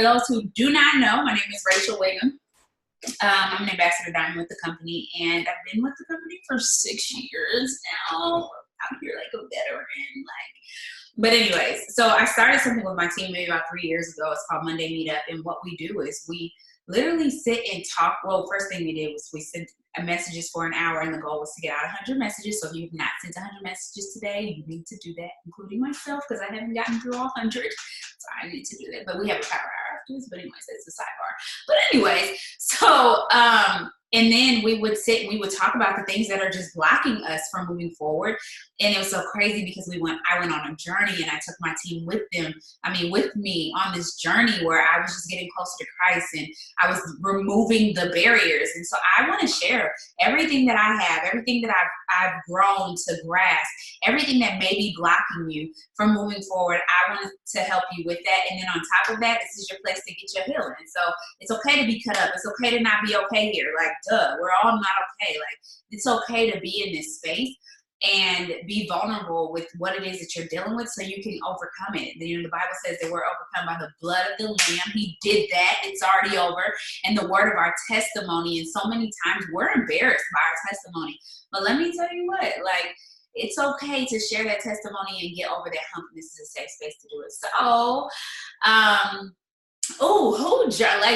For those who do not know, my name is Rachel Whigham. I'm an ambassador diamond with the company, and I've been with the company for 6 years now. I'm here like a veteran, but anyways, so I started something with my team maybe about 3 years ago. It's called Monday Meetup, and what we do is we literally sit and talk. Well, first thing we did was we sent messages for an hour, and the goal was to get out 100 messages. So if you've not sent 100 messages today, you need to do that, including myself, because I haven't gotten through all 100. So I need to do that. But we have a power hour afterwards. But anyways, that's a sidebar. But anyways, so and then we would sit and we would talk about the things that are just blocking us from moving forward. And it was so crazy because I went on a journey, and I took my team with me on this journey where I was just getting closer to Christ, and I was removing the barriers. And so I want to share everything that I have, everything that I've grown to grasp, everything that may be blocking you from moving forward. I want to help you with that. And then on top of that, this is your place to get your healing. So it's okay to be cut up. It's okay to not be okay here. Like, duh, we're all not okay. Like, it's okay to be in this space and be vulnerable with what it is that you're dealing with so you can overcome it. You know, the Bible says that we're overcome by the blood of the Lamb. He did that. It's already over. And the word of our testimony. And so many times we're embarrassed by our testimony. But let me tell you what, like, it's okay to share that testimony and get over that hump. This is a safe space to do it. So,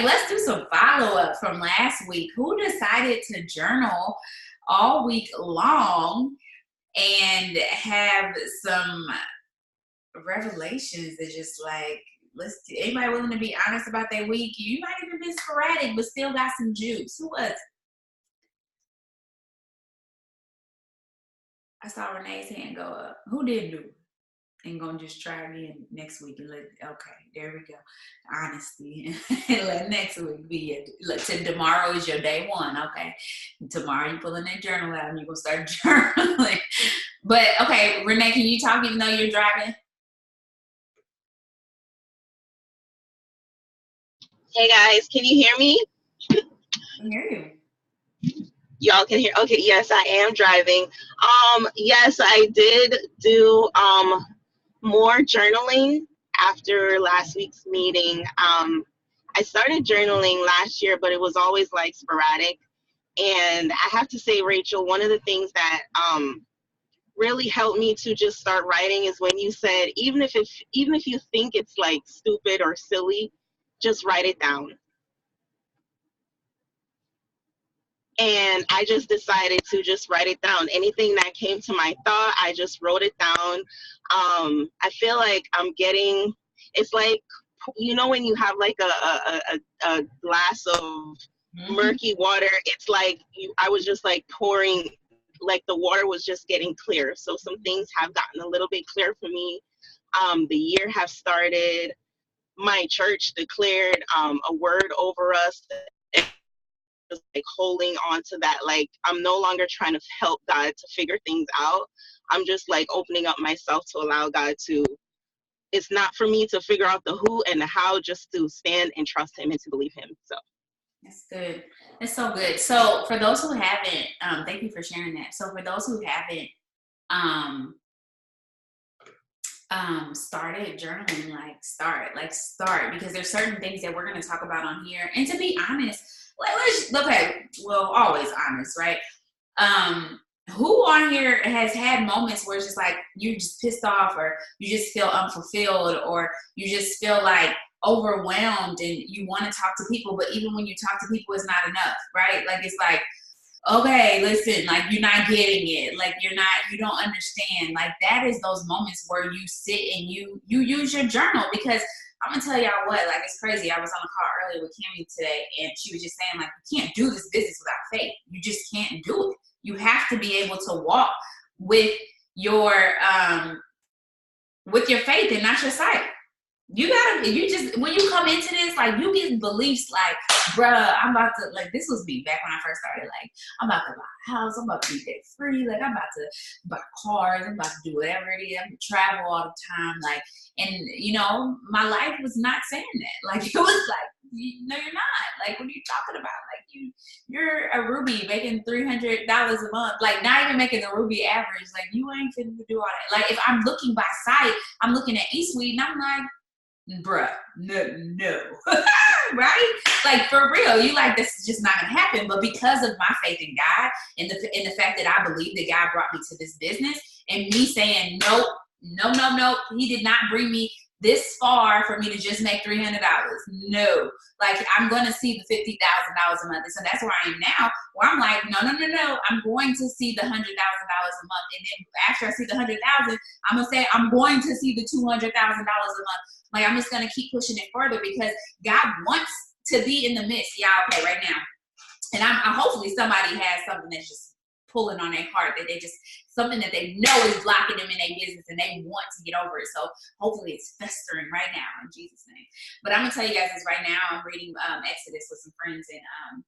let's do some follow-up from last week. Who decided to journal all week long and have some revelations that just like, anybody willing to be honest about their week? You might even be sporadic, but still got some juice. Who was it? I saw Renee's hand go up. Who did do it? And gonna just try again next week and okay, there we go. Honesty. And let next week be tomorrow is your day one, okay? Tomorrow you pulling that journal out and you're gonna start journaling. But okay, Renee, can you talk even though you're driving? Hey guys, can you hear me? I can hear you. Y'all can hear. Okay, yes, I am driving. Yes, I did do more journaling after last week's meeting. I started journaling last year, but it was always like sporadic. And I have to say, Rachel, one of the things that really helped me to just start writing is when you said, even if you think it's like stupid or silly, just write it down. And I just decided to just write it down. Anything that came to my thought, I just wrote it down. I feel like it's like, you know, when you have like a glass of murky water, it's like I was just like pouring, like the water was just getting clear. So some things have gotten a little bit clear for me. The year has started. My church declared a word over us. Just like holding on to that, like I'm no longer trying to help God to figure things out. I'm just like opening up myself to allow God to, it's not for me to figure out the who and the how, just to stand and trust him and to believe him. So that's good. That's so good. So for those who haven't, thank you for sharing that. So for those who haven't started journaling, start because there's certain things that we're going to talk about on here. And to be honest, always honest, right? Who on here has had moments where it's just like you're just pissed off, or you just feel unfulfilled, or you just feel like overwhelmed and you want to talk to people, but even when you talk to people, it's not enough, right? Like, it's like, okay, listen, like, you're not getting it. Like, you don't understand. Like, that is those moments where you sit and you use your journal. Because I'm gonna tell y'all what, like, it's crazy. I was on a call earlier with Kimmy today, and she was just saying, like, you can't do this business without faith. You just can't do it. You have to be able to walk with your faith and not your sight. When you come into this, like, you get beliefs like, bruh, I'm about to, like, this was me back when I first started, like, I'm about to buy a house, I'm about to be debt free, like, I'm about to buy cars, I'm about to do whatever it is, I'm going to travel all the time, like, and, you know, my life was not saying that. Like, it was like, no, you're not. Like, what are you talking about? Like, you're a Ruby making $300 a month, like, not even making the Ruby average. Like, you ain't finna do all that. Like, if I'm looking by sight, I'm looking at Eastweed, and I'm like, bruh, no. Right? Like, for real, you like, this is just not gonna happen. But because of my faith in God and the fact that I believe that God brought me to this business, and me saying nope, no, he did not bring me this far for me to just make $300. No, like, I'm gonna see the $50,000 a month. And so that's where I am now, where I'm like, no, I'm going to see the $100,000 a month. And then after I see the 100,000, I'm gonna say I'm going to see the $200,000 a month. Like, I'm just gonna keep pushing it further because God wants to be in the midst. Yeah, okay, right now. And I hopefully somebody has something that's just pulling on their heart, that they just, something that they know is blocking them in their business and they want to get over it. So hopefully it's festering right now in Jesus' name. But I'm gonna tell you guys this right now. I'm reading Exodus with some friends, and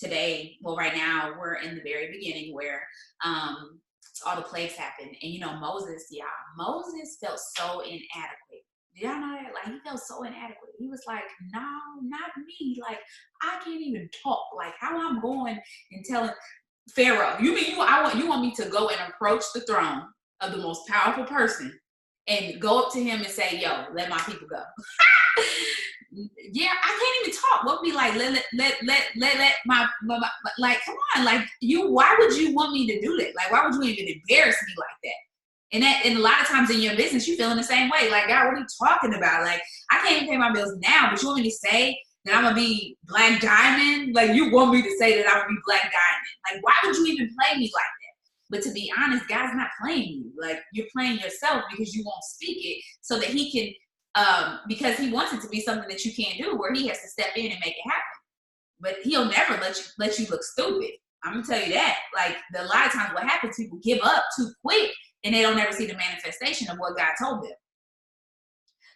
today, well, right now we're in the very beginning where all the plagues happen. And you know, Moses felt so inadequate. Did y'all know that? Like, he felt so inadequate. He was like, no, not me. Like, I can't even talk. Like, how I'm going and telling Pharaoh, you mean you want me to go and approach the throne of the most powerful person and go up to him and say, yo, let my people go? Yeah, I can't even talk. What be like, let my like, come on, like, why would you want me to do that? Like, why would you even embarrass me like that? And a lot of times in your business, you feeling the same way. Like, God, what are you talking about? Like, I can't even pay my bills now, but you want me to say that I'm gonna be Black Diamond? Like, you want me to say that I'm gonna be Black Diamond? Like, why would you even play me like that? But to be honest, God's not playing you. Like, you're playing yourself because you won't speak it so that he can, because he wants it to be something that you can't do, where he has to step in and make it happen. But he'll never let you look stupid. I'm gonna tell you that. Like, a lot of times what happens, people give up too quick and they don't ever see the manifestation of what God told them.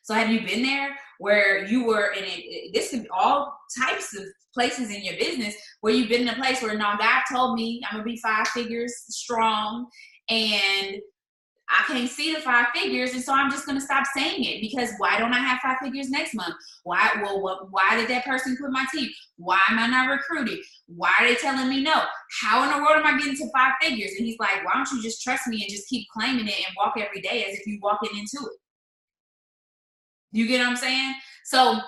So have you been there where you were in this could be all types of places in your business where you've been in a place where, no, God told me I'm gonna be 5 figures strong, and I can't see the 5 figures, and so I'm just gonna stop saying it, because why don't I have 5 figures next month? Why did that person quit my team? Why am I not recruiting? Why are they telling me no? How in the world am I getting to 5 figures? And he's like, why don't you just trust me and just keep claiming it and walk every day as if you're walking into it? You get what I'm saying? So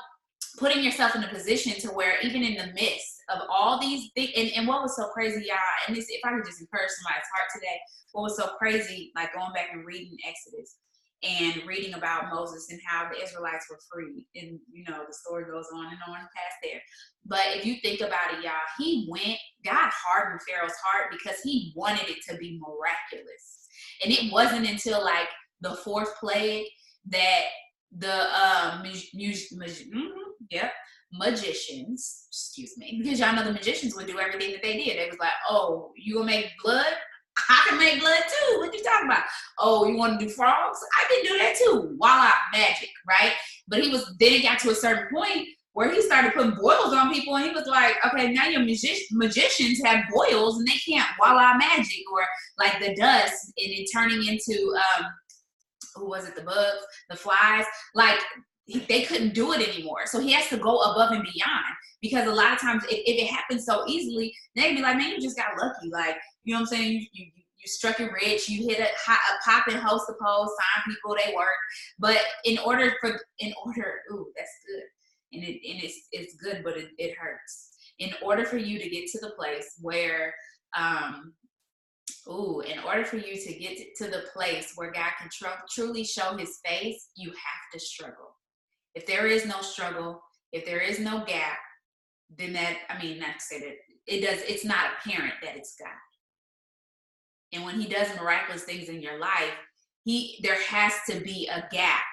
putting yourself in a position to where, even in the midst of all these things, and what was so crazy, y'all, and this, if I could just encourage somebody's heart today, what was so crazy, like going back and reading Exodus and reading about Moses and how the Israelites were freed, and you know, the story goes on and on past there. But if you think about it, y'all, God hardened Pharaoh's heart because he wanted it to be miraculous. And it wasn't until like the 4th plague that the magicians, excuse me, because y'all know the magicians would do everything that they did. They was like, oh, you gonna make blood? I can make blood too. What you talking about? Oh, you want to do frogs? I can do that too. Voila, magic, right? But then it got to a certain point where he started putting boils on people, and he was like, okay, now your magicians have boils and they can't voila magic, or like the dust and it turning into who was it, the bugs, the flies, like they couldn't do it anymore. So he has to go above and beyond, because a lot of times if it happens so easily, they'd be like, man, you just got lucky. Like, you know what I'm saying? You struck it rich, you hit a pop and host the pole, sign people, they work. But in order, ooh, that's good. And it's good, but it hurts. In order for you to get to the place where, in order for you to get to the place where God can truly show his face, you have to struggle. If there is no struggle, if there is no gap, then not to say that it's not apparent that it's God. And when he does miraculous things in your life, there has to be a gap.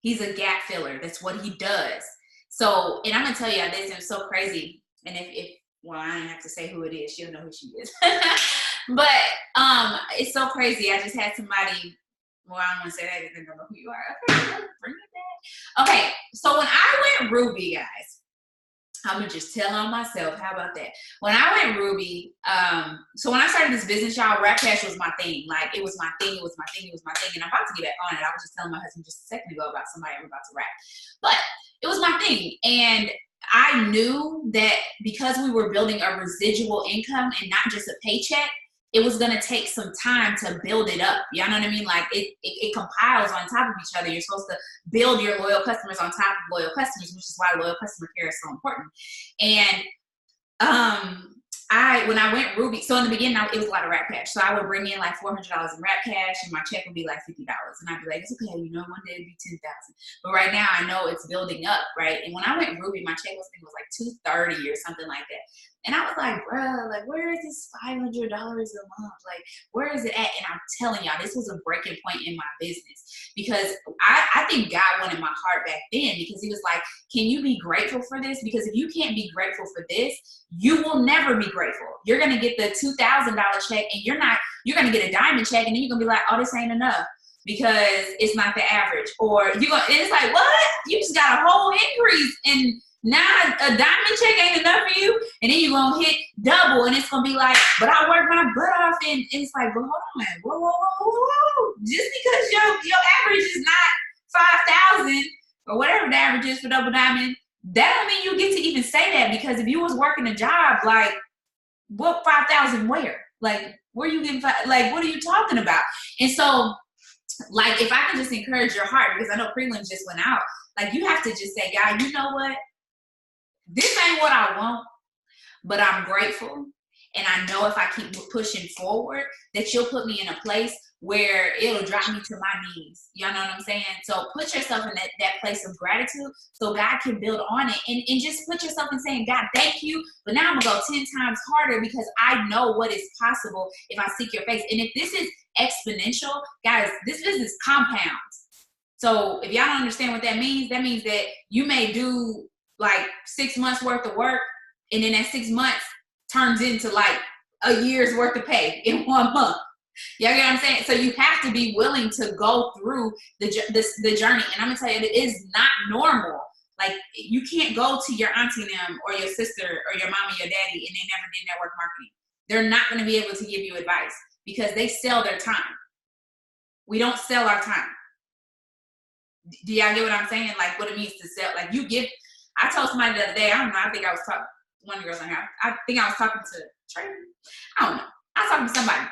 He's a gap filler. That's what he does. So, and I'm gonna tell you this, and it's so crazy. And well, I don't have to say who it is. She'll know who she is. But it's so crazy. I just had somebody. Well, I don't want to say that because they don't know who you are. Okay, bring it back. Okay, so when I went Ruby, guys, I'm gonna just tell on myself. How about that? When I went Ruby, so when I started this business, y'all, Rap Cash was my thing. Like, it was my thing. It was my thing. It was my thing. And I'm about to get back on it. I was just telling my husband just a second ago about somebody I'm about to rap, but it was my thing. And I knew that because we were building a residual income and not just a paycheck, it was going to take some time to build it up. You know what I mean? Like it compiles on top of each other. You're supposed to build your loyal customers on top of loyal customers, which is why loyal customer care is so important. And when I went Ruby, so in the beginning, it was a lot of Rap Cash. So I would bring in like $400 in Rap Cash, and my check would be like $50. And I'd be like, it's okay, you know, one day it'd be 10,000. But right now, I know it's building up, right? And when I went Ruby, my check was like $230 or something like that. And I was like, bruh, like, where is this $500 a month? Like, where is it at? And I'm telling y'all, this was a breaking point in my business, because I think God wanted my heart back then, because he was like, can you be grateful for this? Because if you can't be grateful for this, you will never be grateful. You're going to get the $2,000 check, and you're going to get a diamond check, and then you're going to be like, oh, this ain't enough because it's not the average. Or and it's like, what? You just got a whole increase, and now a diamond check ain't enough for you, and then you're going to hit double, and it's going to be like, but I worked my butt off, and it's like, but hold on, whoa. Just because your average is not 5,000 or whatever the average is for double diamond, that don't mean you get to even say that, because if you was working a job, like, what 5,000 where? Like, where you getting, like, what are you talking about? And so, like, if I can just encourage your heart, because I know prelims just went out, like, you have to just say, God, you know what? This ain't what I want, but I'm grateful. And I know if I keep pushing forward, that you'll put me in a place where it'll drop me to my knees. Y'all know what I'm saying? So put yourself in that place of gratitude so God can build on it. And just put yourself in saying, God, thank you. But now I'm going to go 10 times harder, because I know what is possible if I seek your face. And if this is exponential, guys, this business compounds. So if y'all don't understand what that means that you may do like 6 months worth of work, and then that 6 months turns into like a year's worth of pay in 1 month. You get what I'm saying? So you have to be willing to go through the journey. And I'm gonna tell you, it is not normal. Like, you can't go to your auntie and them or your sister or your mom or your daddy and they never did network marketing. They're not gonna be able to give you advice, because they sell their time. We don't sell our time. Do y'all get what I'm saying? Like, what it means to sell. Like, I told somebody the other day, I don't know, I think I was talking, one of the girls I have, I think I was talking to Trey. I don't know. I was talking to somebody.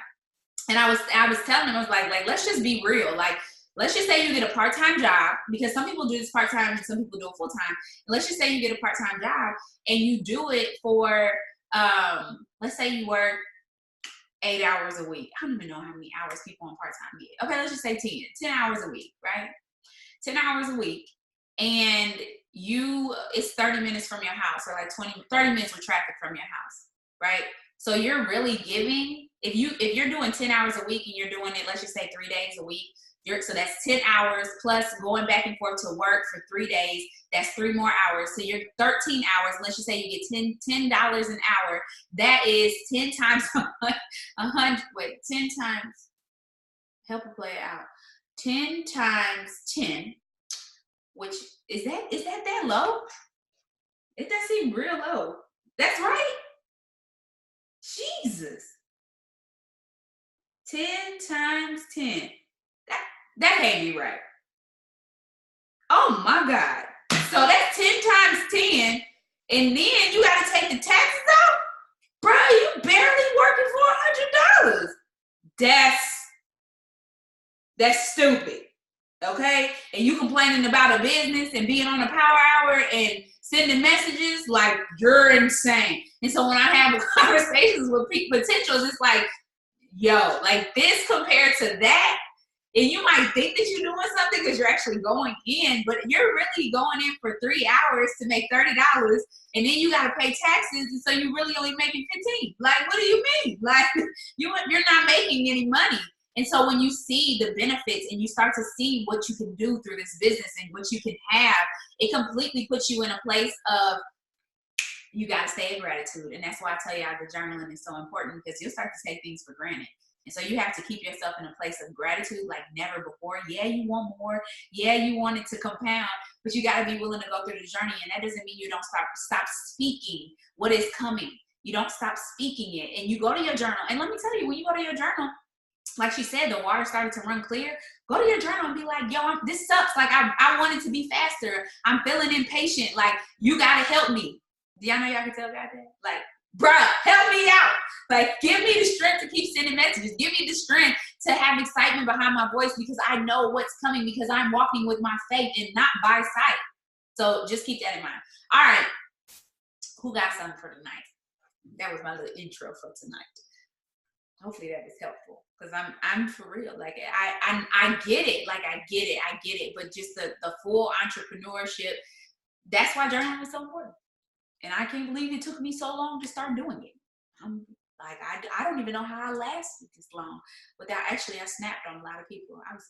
And I was telling them, I was like, let's just be real. Like, let's just say you get a part-time job, because some people do this part-time and some people do it full-time. Let's just say you get a part-time job and you do it for, let's say you work 8 hours a week. I don't even know how many hours people on part-time get. Okay, let's just say 10 hours a week, right? 10 hours a week. And it's 30 minutes from your house, or like 30 minutes with traffic from your house, right? So you're really giving, if you're doing 10 hours a week and you're doing it, let's just say 3 days a week, so that's 10 hours plus going back and forth to work for 3 days, that's 3 more hours. So you're 13 hours. Let's just say you get $10 an hour. That is 10 times 100, 10 times, help me play it out. 10 times 10, which is that low? It does seem real low. That's right. Jesus. 10 times 10. That can't be right. Oh my God. So that's 10 times 10, and then you got to take the taxes out? Bro, you barely working for $100. That's stupid. Okay? And you complaining about a business and being on a power hour and sending messages, like, you're insane. And so when I have conversations with peak potentials, it's like, yo, like, this compared to that, and you might think that you're doing something because you're actually going in, but you're really going in for 3 hours to make $30, and then you got to pay taxes, and so you're really only making 15. Like, what do you mean? Like, you're not making any money. And so when you see the benefits and you start to see what you can do through this business and what you can have, it completely puts you in a place of, you got to stay in gratitude. And that's why I tell y'all the journaling is so important, because you'll start to take things for granted. And so you have to keep yourself in a place of gratitude like never before. Yeah, you want more. Yeah, you want it to compound, but you got to be willing to go through the journey. And that doesn't mean you don't stop speaking what is coming. You don't stop speaking it. And you go to your journal. And let me tell you, when you go to your journal, like she said, the water started to run clear. Go to your journal and be like, yo, this sucks. Like, I want it to be faster. I'm feeling impatient. Like, you got to help me. Do y'all know y'all can tell God that? Like, bruh, help me out. Like, give me the strength to keep sending messages. Give me the strength to have excitement behind my voice because I know what's coming because I'm walking with my faith and not by sight. So just keep that in mind. All right. Who got something for tonight? That was my little intro for tonight. Hopefully that was helpful because I'm for real. Like I get it. Like I get it. But just the full entrepreneurship, that's why journaling is so important. And I can't believe it took me so long to start doing it. I'm like, I don't even know how I lasted this long. But that actually, I snapped on a lot of people. I was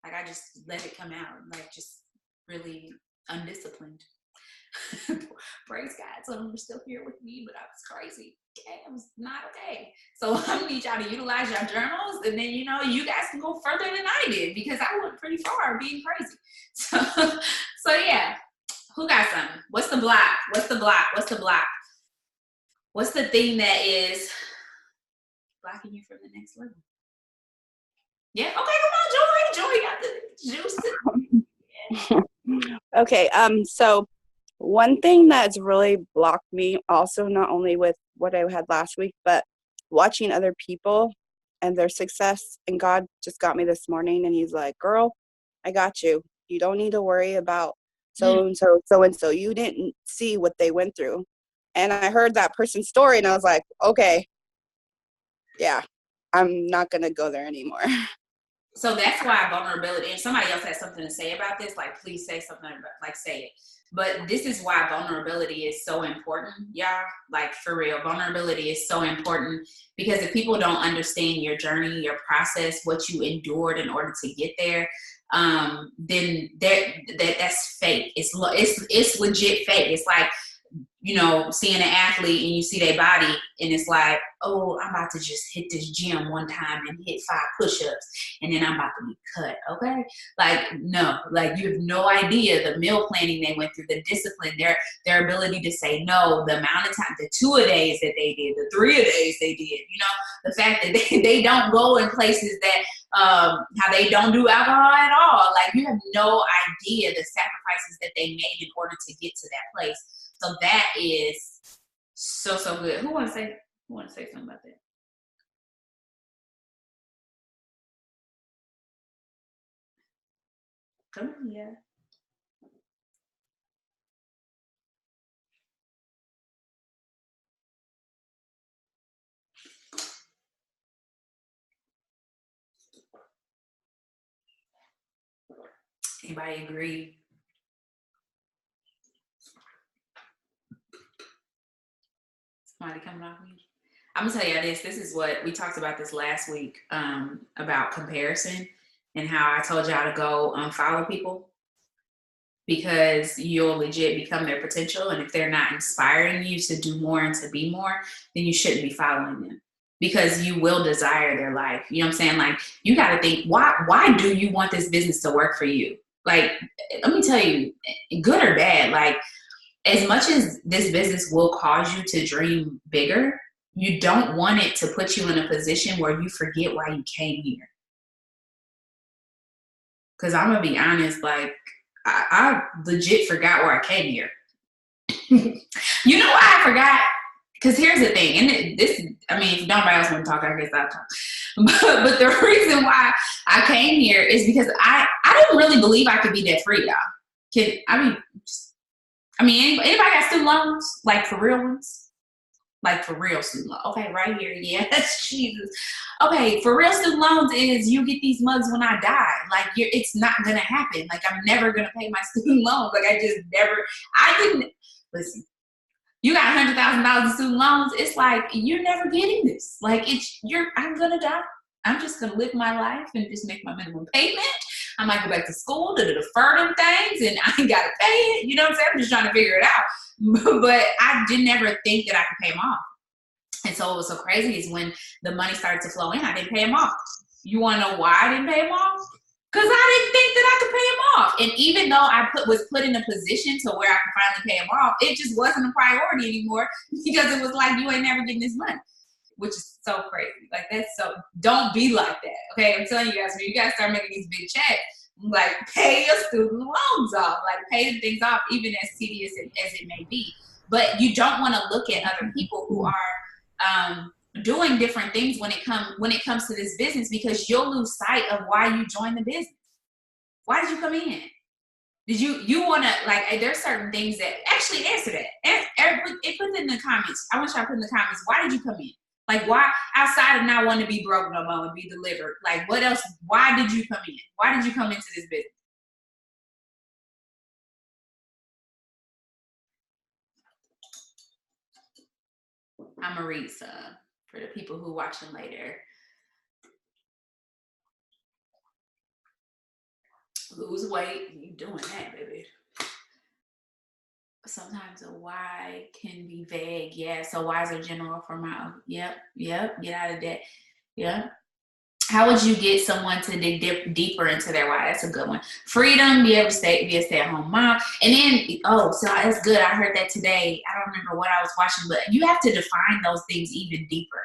like, I just let it come out, like just really undisciplined. Praise God, some of them are still here with me, but I was crazy. Okay, I was not okay. So I need y'all to utilize your journals, and then you guys can go further than I did because I went pretty far being crazy. So yeah. Who got something? What's the block? What's the block? What's the block? What's the thing that is blocking you from the next level? Yeah. Okay, come on, Joy. Joy got the juice. Okay. So one thing that's really blocked me also, not only with what I had last week, but watching other people and their success. And God just got me this morning and he's like, girl, I got you. You don't need to worry about so-and-so. You didn't see what they went through. And I heard that person's story and I was like, okay, yeah, I'm not going to go there anymore. So that's why vulnerability, and somebody else has something to say about this, like please say something, like say it. But this is why vulnerability is so important, y'all. Like for real, vulnerability is so important because if people don't understand your journey, your process, what you endured in order to get there, then that's fake. It's legit fake. It's like, seeing an athlete and you see their body and it's like, oh, I'm about to just hit this gym one time and hit 5 push-ups and then I'm about to be cut. Okay. Like, no, like you have no idea the meal planning they went through, the discipline, their ability to say no, the amount of time, the 2-a-days that they did, the 3-a-days they did, the fact that they don't go in places that, how they don't do alcohol at all. Like you have no idea the sacrifices that they made in order to get to that place. So that is so good. Who want to say something about that? Come on, yeah. Anybody agree? Somebody coming off me? I'm gonna tell you this. This is what we talked about this last week, about comparison and how I told y'all to go unfollow people because you'll legit become their potential. And if they're not inspiring you to do more and to be more, then you shouldn't be following them because you will desire their life. You know what I'm saying? Like you got to think, why do you want this business to work for you? Like, let me tell you, good or bad, like as much as this business will cause you to dream bigger, you don't want it to put you in a position where you forget why you came here. Because I'm going to be honest, like, I legit forgot where I came here. You know why I forgot? Because here's the thing, and if nobody else want to talk, I guess I'll talk. But the reason why I came here is because I didn't really believe I could be that free, y'all. Anybody got student loans? Like for real ones? Like for real student loans. Okay, right here. Yes, Jesus. Okay, for real student loans is you get these mugs when I die. Like it's not gonna happen. Like I'm never gonna pay my student loans. Like I didn't listen. You got $100,000 in student loans. It's like you're never getting this. Like I'm gonna die. I'm just gonna live my life and just make my minimum payment. I might go back to school to defer them things and I ain't gotta pay it. You know what I'm saying? I'm just trying to figure it out. But I didn't ever think that I could pay them off. And so what was so crazy is when the money started to flow in, I didn't pay them off. You wanna know why I didn't pay them off? Because I didn't think that I could pay them off. And even though I was put in a position to where I could finally pay them off, it just wasn't a priority anymore because it was like, you ain't never getting this money, which is so crazy. Like don't be like that. Okay, I'm telling you guys, when you guys start making these big checks, like pay your student loans off, like pay the things off, even as tedious as it may be. But you don't want to look at other people who are doing different things when it comes to this business, because you'll lose sight of why you joined the business. Why did you come in? Did you want to, like, there's certain things that actually answer that. Put it in the comments. I want y'all to put in the comments, why did you come in? Like, why, outside of not wanting to be broke no more and be delivered, like, what else? Why did you come in? Why did you come into this business? I'm gonna read some for the people who watching later. Lose weight, you doing that, baby. Sometimes a why can be vague. Yeah, so whys are general for my, yep, get out of that. Yep. How would you get someone to dig deeper into their why? That's a good one. Freedom, be able to be a stay-at-home mom. And then, so that's good. I heard that today. I don't remember what I was watching, but you have to define those things even deeper.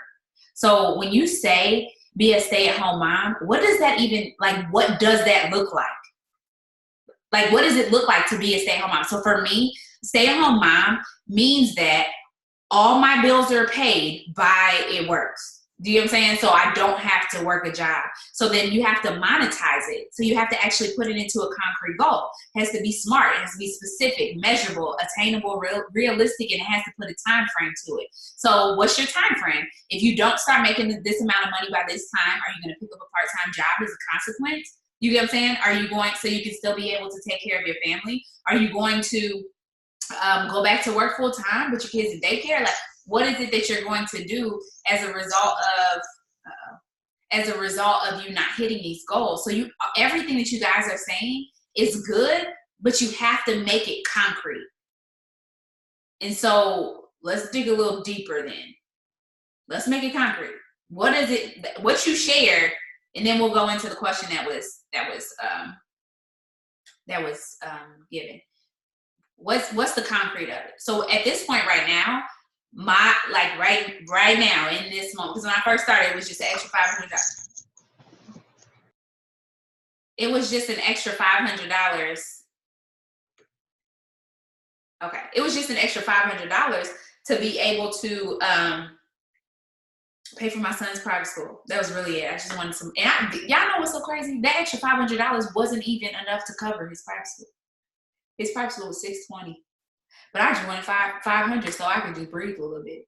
So when you say be a stay-at-home mom, what does that even, like, what does that look like? Like, what does it look like to be a stay-at-home mom? So for me, stay-at-home mom means that all my bills are paid by it works. Do you know what I'm saying? So I don't have to work a job. So then you have to monetize it. So you have to actually put it into a concrete goal. It has to be smart. It has to be specific, measurable, attainable, realistic, and it has to put a time frame to it. So what's your time frame? If you don't start making this amount of money by this time, are you going to pick up a part-time job as a consequence? You get what I'm saying? Are you going, so you can still be able to take care of your family? Are you going to go back to work full time, put your kids in daycare? Like, what is it that you're going to do as a result of you not hitting these goals? So everything that you guys are saying is good, but you have to make it concrete. And so let's dig a little deeper then. Let's make it concrete. What is it, what you shared, and then we'll go into the question that was given. What's the concrete of it? So at this point right now, right now in this moment, because when I first started, it was just an extra $500. It was just an extra $500. Okay, it was just an extra $500 to be able to pay for my son's private school. That was really it. I just wanted some, and y'all know what's so crazy? That extra $500 wasn't even enough to cover his private school. His private school was $620, but I just wanted $500 so I could just breathe a little bit.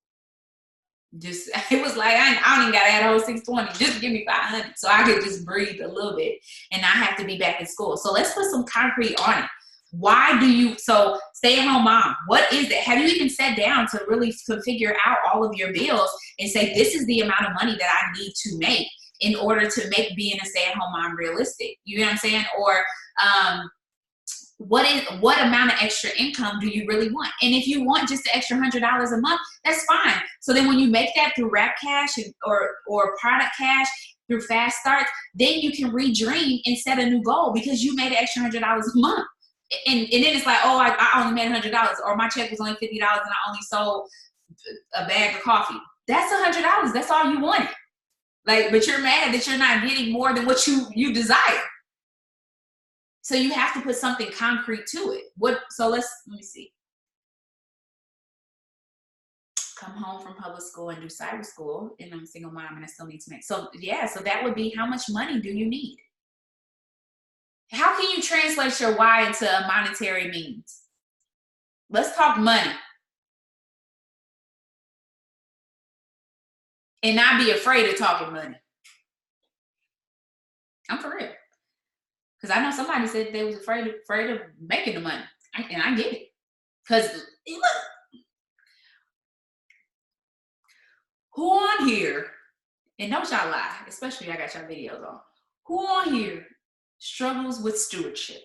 Just, it was like, I don't even gotta add a whole $620. Just give me $500 so I could just breathe a little bit and not have to be back in school. So let's put some concrete on it. Why do you, so stay-at-home mom, what is it? Have you even sat down to really figure out all of your bills and say, this is the amount of money that I need to make in order to make being a stay-at-home mom realistic? You know what I'm saying? Or what amount of extra income do you really want? And if you want just the extra $100 a month, that's fine. So then when you make that through Wrap Cash or Product Cash, through Fast Starts, then you can redream and set a new goal because you made an extra $100 a month. And then it's like, oh, I only made $100, or my check was only $50 and I only sold a bag of coffee. That's $100. That's all you wanted. Like, but you're mad that you're not getting more than what you desire. So you have to put something concrete to it. So let me see. Come home from public school and do cyber school, and I'm a single mom and I still need to make. So yeah, so that would be, how much money do you need? How can you translate your why into a monetary means? Let's talk money. And not be afraid of talking money. I'm for real. Because I know somebody said they was afraid of making the money. And I get it. Because look, who on here, and don't y'all lie, especially I got y'all videos on, who on here struggles with stewardship?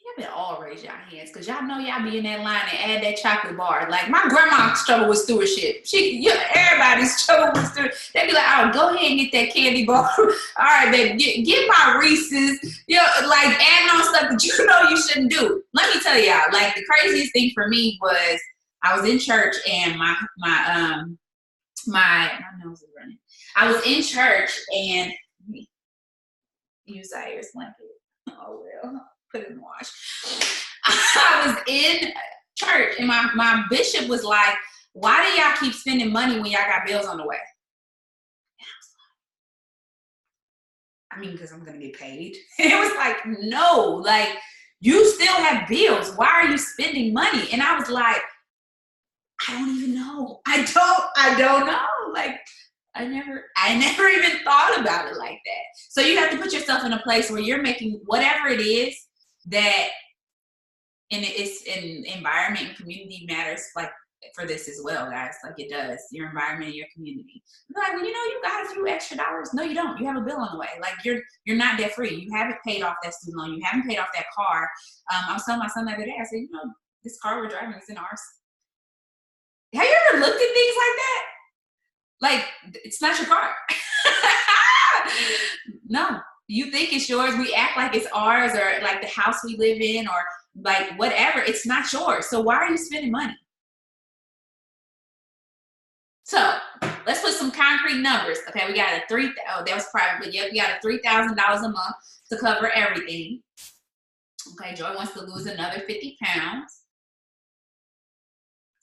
Y'all better all raise y'all hands, because y'all know y'all be in that line and add that chocolate bar. Like, my grandma struggled with stewardship. Everybody struggled with stewardship. They be like, oh, go ahead and get that candy bar. All right, baby, get my Reese's. Like, adding on stuff that you know you shouldn't do. Let me tell y'all, like, the craziest thing for me was I was in church and my nose is running. I was in church and use Zaires blanket. Oh well, put it in the wash. I was in church and my bishop was like, why do y'all keep spending money when y'all got bills on the way? I mean, because I'm going to get paid. And it was like, no, like, you still have bills. Why are you spending money? And I was like, I don't even know. I don't know. Like, I never even thought about it like that. So you have to put yourself in a place where you're making whatever it is that, and it's in environment and community matters, like, for this as well, guys. Like, it does. Your environment and your community. Like, well, you know, you got a few extra dollars. No, you don't. You have a bill on the way. Like, you're not debt free. You haven't paid off that student loan. You haven't paid off that car. I was telling my son the other day, I said, you know, this car we're driving is in ours. Have you ever looked at things like that? Like, it's not your car. No, you think it's yours. We act like it's ours, or like the house we live in, or like whatever. It's not yours. So why are you spending money? So let's put some concrete numbers. Okay, we got a that was private, but yeah, we got a $3,000 a month to cover everything. Okay, Joy wants to lose another 50 pounds.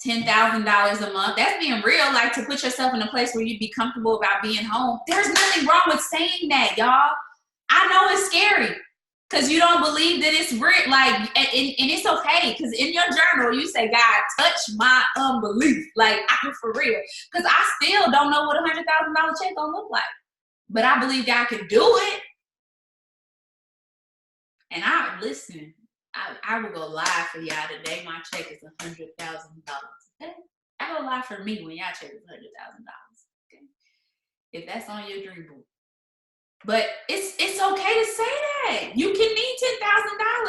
$10,000 a month. That's being real, like, to put yourself in a place where you'd be comfortable about being home. There's nothing wrong with saying that, y'all. I know it's scary because you don't believe that it's real. Like, and it's okay, because in your journal, you say, God, touch my unbelief. Like, I'm for real. Because I still don't know what a $100,000 check gonna look like. But I believe God can do it. And listen, I will go live for y'all today. My check is $100,000. Okay? I go live for me when y'all check is $100,000. Okay? If that's on your dream board. But it's okay to say that. You can need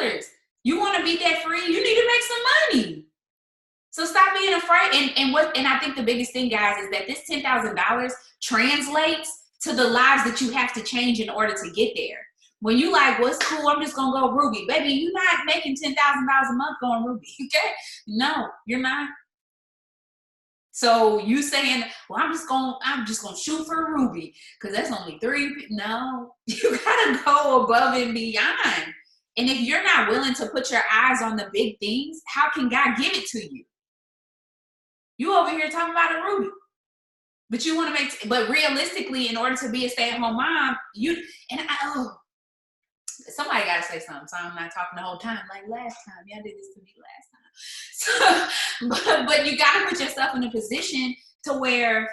$10,000. You want to be debt free, you need to make some money. So stop being afraid. And I think the biggest thing, guys, is that this $10,000 translates to the lives that you have to change in order to get there. When you like, well, it's cool, I'm just gonna go Ruby. Baby, you're not making $10,000 a month going Ruby, okay? No, you're not. So you saying, well, I'm just gonna shoot for Ruby because that's only 3. No, you gotta go above and beyond. And if you're not willing to put your eyes on the big things, how can God give it to you? You over here talking about a Ruby. But you want to but realistically, in order to be a stay-at-home mom, somebody got to say something, so I'm not talking the whole time. Like last time, y'all did this to me last time. So, but you got to put yourself in a position to where,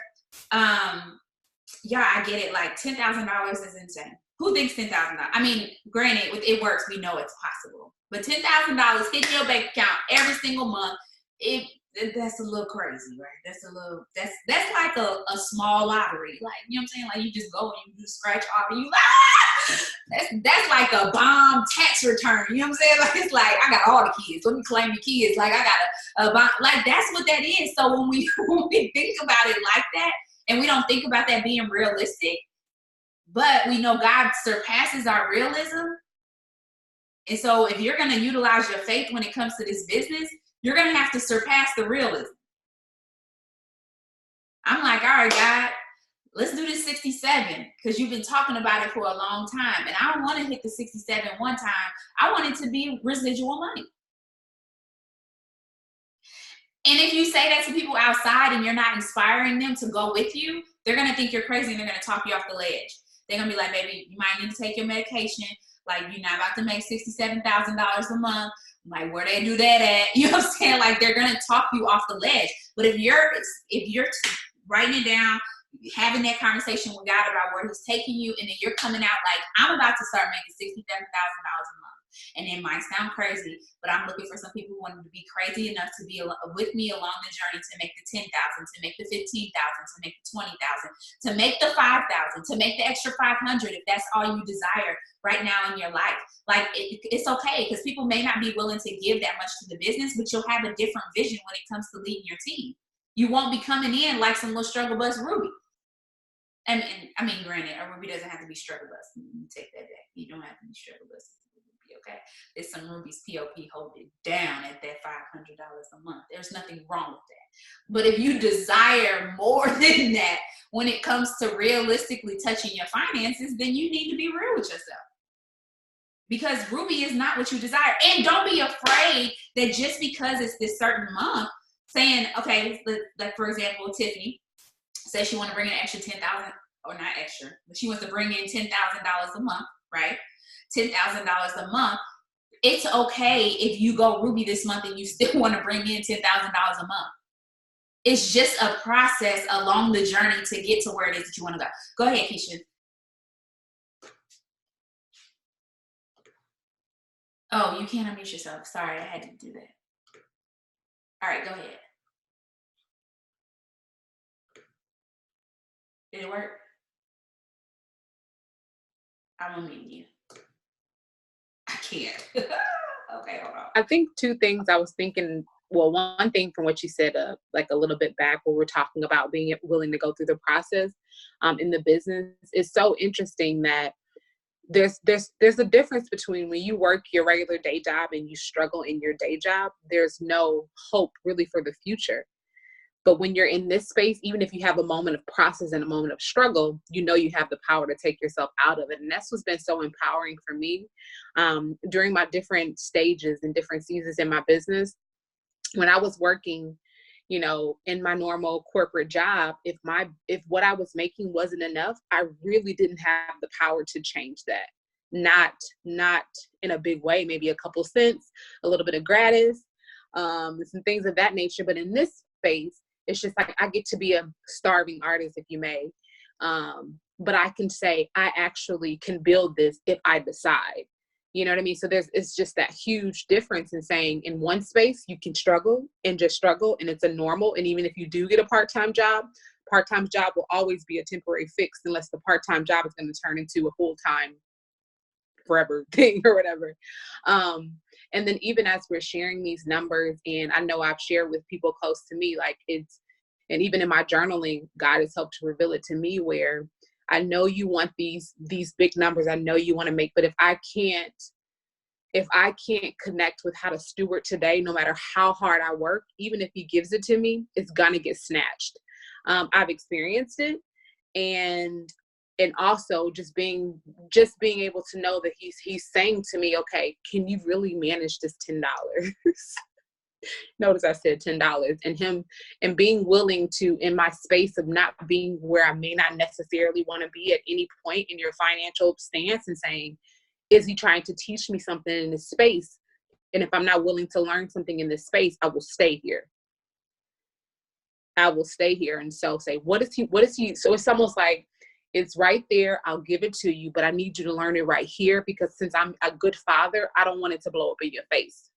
yeah, I get it. Like $10,000 is insane. Who thinks $10,000? I mean, granted, with it works, we know it's possible. But $10,000 hit your bank account every single month. That's a little crazy, right? That's like a small lottery. Like, you know what I'm saying? Like, you just go and you just scratch off and you that's like a bomb tax return. You know what I'm saying? Like, it's like, I got all the kids. Let me claim the kids. Like, I got a bomb. Like, that's what that is. So when we think about it like that, and we don't think about that being realistic, but we know God surpasses our realism. And so if you're going to utilize your faith when it comes to this business, you're going to have to surpass the realism. I'm like, all right, God, let's do this 67 because you've been talking about it for a long time. And I don't want to hit the 67 one time. I want it to be residual money. And if you say that to people outside and you're not inspiring them to go with you, they're going to think you're crazy and they're going to talk you off the ledge. They're going to be like, baby, you might need to take your medication. Like, you're not about to make $67,000 a month. Like, where they do that at? You know what I'm saying? Like, they're going to talk you off the ledge. But if you're writing it down, having that conversation with God about where he's taking you, and then you're coming out like, I'm about to start making $67,000 a month. And it might sound crazy, but I'm looking for some people who want to be crazy enough to be with me along the journey to make the 10,000, to make the 15,000, to make the 20,000, to make the 5,000, to make the extra 500 if that's all you desire right now in your life. Like, it's okay, because people may not be willing to give that much to the business, but you'll have a different vision when it comes to leading your team. You won't be coming in like some little struggle bus Ruby. And I mean, granted, a Ruby doesn't have to be struggle bus. You take that back. You don't have to be struggle bus. Okay, there's some Ruby's POP hold it down at that $500 a month. There's nothing wrong with that. But if you desire more than that when it comes to realistically touching your finances, then you need to be real with yourself. Because Ruby is not what you desire. And don't be afraid that just because it's this certain month, saying, okay, like for example, Tiffany says she want to bring in an extra 10,000, or not extra, but she wants to bring in $10,000 a month, right? $10,000 a month. It's okay if you go Ruby this month and you still want to bring in $10,000 a month. It's just a process along the journey to get to where it is that you want to go. Go ahead, Keisha. Oh, you can't unmute yourself. Sorry, I had to do that. All right, go ahead. Did it work? I'm unmuting you. I can't. Okay, hold on. I think two things I was thinking. Well, one thing from what you said, like a little bit back, where we're talking about being willing to go through the process in the business, is so interesting that there's a difference between when you work your regular day job and you struggle in your day job. There's no hope really for the future. But when you're in this space, even if you have a moment of process and a moment of struggle, you know you have the power to take yourself out of it. And that's what's been so empowering for me during my different stages and different seasons in my business. When I was working, you know, in my normal corporate job, if what I was making wasn't enough, I really didn't have the power to change that. Not in a big way, maybe a couple cents, a little bit of gratis, some things of that nature. But in this space, it's just like I get to be a starving artist, if you may. But I can say I actually can build this if I decide. You know what I mean? So it's just that huge difference in saying in one space you can struggle and just struggle, and it's a normal. And even if you do get a part-time job will always be a temporary fix unless the part-time job is going to turn into a full-time forever thing or whatever. And then even as we're sharing these numbers, and I know I've shared with people close to me, like and even in my journaling, God has helped to reveal it to me where I know you want these big numbers. I know you want to make, but if I can't connect with how to steward today, no matter how hard I work, even if he gives it to me, it's going to get snatched. I've experienced it. And also just being able to know that he's saying to me, okay, can you really manage this $10? Notice I said $10, and being willing to, in my space of not being where I may not necessarily want to be at any point in your financial stance, and saying, is he trying to teach me something in this space? And if I'm not willing to learn something in this space, I will stay here. And so say, what is he? So it's almost like, it's right there. I'll give it to you, but I need you to learn it right here, because since I'm a good father, I don't want it to blow up in your face.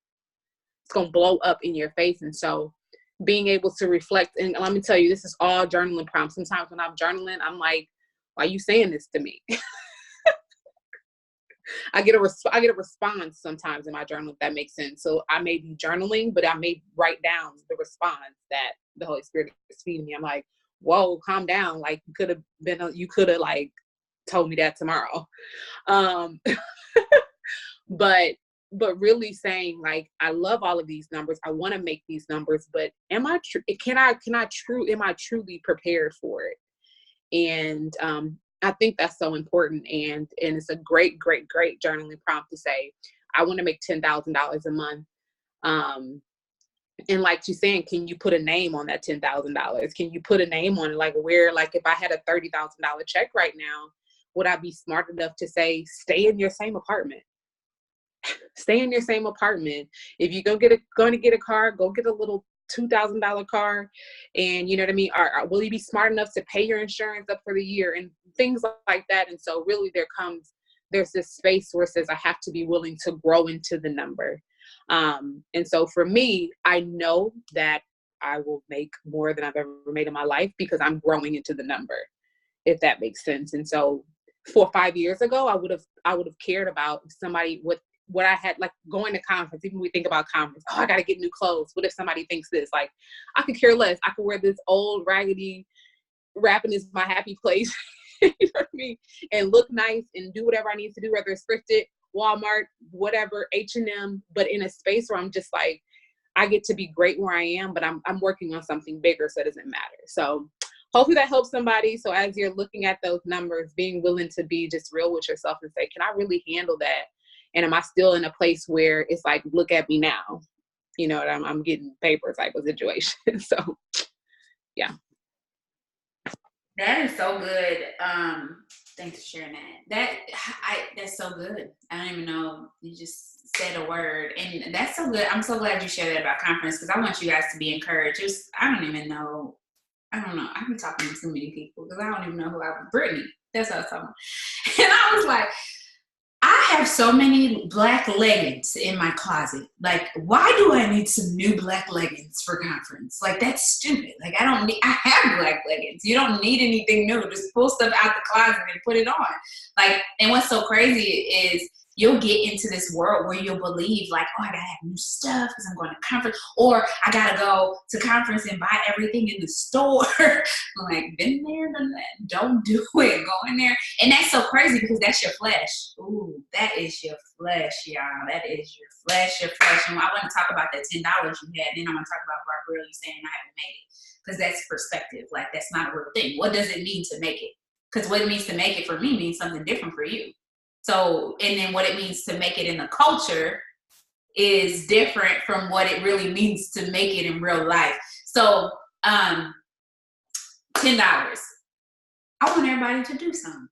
It's going to blow up in your face. And so being able to reflect, and let me tell you, this is all journaling prompts. Sometimes when I'm journaling, I'm like, why are you saying this to me? I get a response sometimes in my journal, if that makes sense. So I may be journaling, but I may write down the response that the Holy Spirit is feeding me. I'm like, whoa, calm down. Like you could have like told me that tomorrow. But really saying, like, I love all of these numbers. I want to make these numbers, but am I truly prepared for it? And I think that's so important. And it's a great, great, great journaling prompt to say, I want to make $10,000 a month. And like you're saying, can you put a name on that $10,000? Can you put a name on it? Like where, like if I had a $30,000 check right now, would I be smart enough to say, stay in your same apartment? Stay in your same apartment. If you're going to get a car, go get a little $2,000 car. And you know what I mean? Or will you be smart enough to pay your insurance up for the year and things like that? And so really there's this space where it says I have to be willing to grow into the number. And so for me, I know that I will make more than I've ever made in my life because I'm growing into the number, if that makes sense. And so 4 or 5 years ago, I would have cared about somebody with what I had, like going to conference. Even when we think about conference, I got to get new clothes. What if somebody thinks this? Like, I could care less. I could wear this old raggedy Rapping Is My Happy Place, you know what I mean? And look nice and do whatever I need to do, whether it's thrifted, Walmart, whatever, H&M, but in a space where I'm just like, I get to be great where I am, but I'm working on something bigger, so it doesn't matter. So hopefully that helps somebody. So as you're looking at those numbers, being willing to be just real with yourself and say, can I really handle that? And am I still in a place where it's like, look at me now? you know, I'm getting paper type of situation. So, yeah. That is so good. Thanks for sharing that. That's so good. I don't even know. You just said a word, and that's so good. I'm so glad you shared that about conference, because I want you guys to be encouraged. I don't even know. I don't know. I've been talking to too many people because I don't even know who Brittany. That's what I was talking about. And I was like, I have so many black leggings in my closet. Like, why do I need some new black leggings for conference? Like, that's stupid. Like, I have black leggings. You don't need anything new. Just pull stuff out the closet and put it on. Like, and what's so crazy is you'll get into this world where you'll believe, like, oh, I gotta have new stuff because I'm going to conference, or I gotta go to conference and buy everything in the store. I'm like, been there, done that. Don't do it. Go in there. And that's so crazy because that's your flesh. Ooh, that is your flesh, y'all. That is your flesh, And I want to talk about that $10 you had. Then I want to talk about Barbara, you saying I haven't made it. Because that's perspective. Like, that's not a real thing. What does it mean to make it? Because what it means to make it for me means something different for you. So, and then what it means to make it in the culture is different from what it really means to make it in real life. So, $10. I want everybody to do something.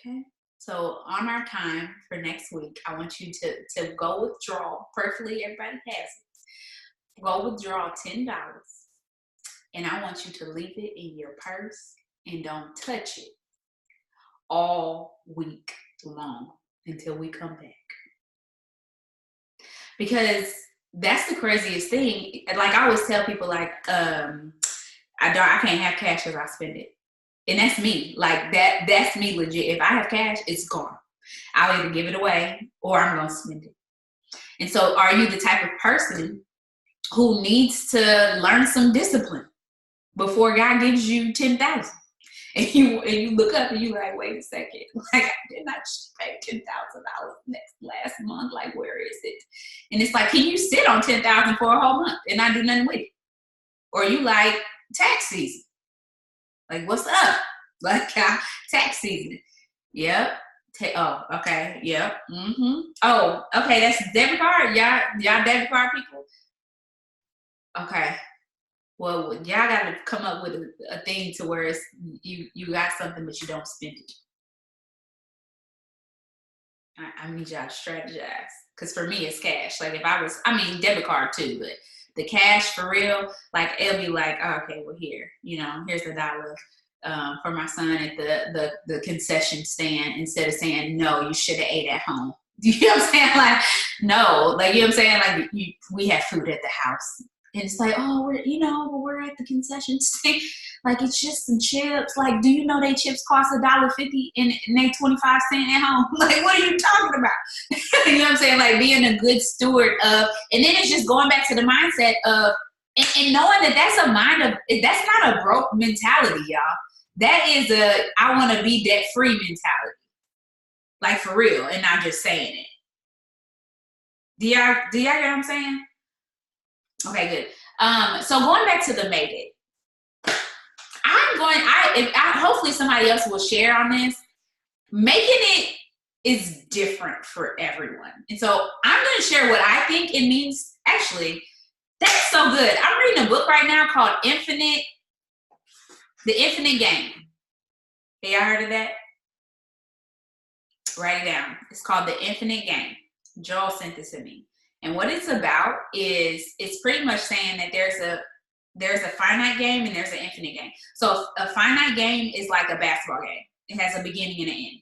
Okay. So on our time for next week, I want you to go withdraw. Preferably everybody has it. Go withdraw $10. And I want you to leave it in your purse and don't touch it all week long until we come back. Because that's the craziest thing. Like, I always tell people, like, I can't have cash because I spend it. And that's me. Like, that's me legit. If I have cash, it's gone. I'll either give it away or I'm going to spend it. And so are you the type of person who needs to learn some discipline before God gives you 10,000? And you look up and you like, wait a second, like, I did not pay $10,000 last month. Like, where is it? And it's like, can you sit on 10,000 for a whole month and not do nothing with it? Or you like tax season? Like, what's up? Like, tax season. Yep. Oh, okay. Yep. Mm-hmm. Oh, okay. That's debit card. Y'all debit card people. Okay. Well, y'all got to come up with a thing to where it's, you got something, but you don't spend it. I need y'all to strategize. Because for me, it's cash. Like, debit card too, but the cash for real, like, it'll be like, oh, okay, well, here's $1 for my son at the concession stand, instead of saying, no, you should have ate at home. You know what I'm saying? Like, no, like, you know what I'm saying? Like, we have food at the house. And it's like, oh, we're at the concession stand. Like, it's just some chips. Like, do you know they chips cost $1.50 and they 25 cents at home? Like, what are you talking about? You know what I'm saying? Like, being a good steward of, and then it's just going back to the mindset of, and knowing that that's not a broke mentality, y'all. That is I want to be debt free mentality. Like, for real, and not just saying it. Do y'all get what I'm saying? Okay, good. So going back to the made it, hopefully somebody else will share on this. Making it is different for everyone. And so I'm going to share what I think it means. Actually, that's so good. I'm reading a book right now called The Infinite Game. Have y'all heard of that? Write it down. It's called The Infinite Game. Joel sent this to me. And what it's about is, it's pretty much saying that there's a finite game and there's an infinite game. So a finite game is like a basketball game. It has a beginning and an end.